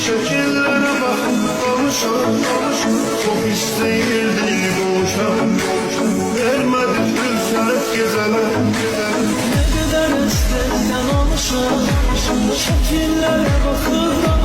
Şekillere bakıp kavuşan, çok isteyirdik boğuşan. Vermedi fürsət gezene. Ne kadar istersen olmuşum, şekillere bakıp